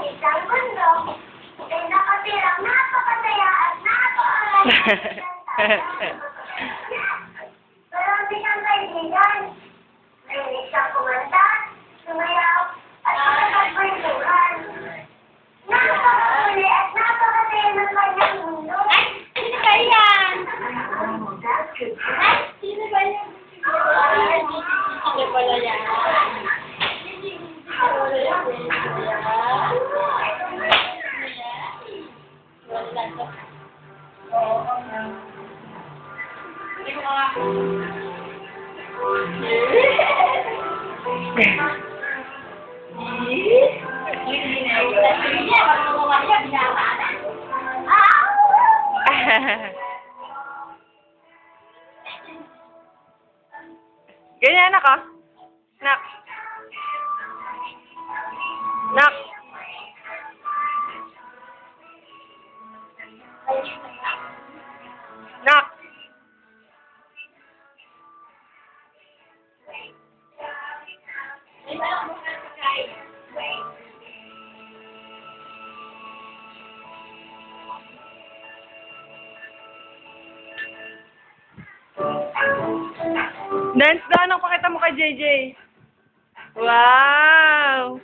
isang bundok, ay nakatirang napakasaya at napakaganda. Marami siyang kaibigan. Mahilig siyang kumanta, sumayaw, at makapagkwentuhan. Napakahuli at napakasaya ng kanyang mundo. Ay, sino ba yan? Ay, sino ba yan? Sino pala yan? Ganyan, anak, oh. Nak. Nak. Nak. Dance daw, anong pakita mo kay JJ? Wow!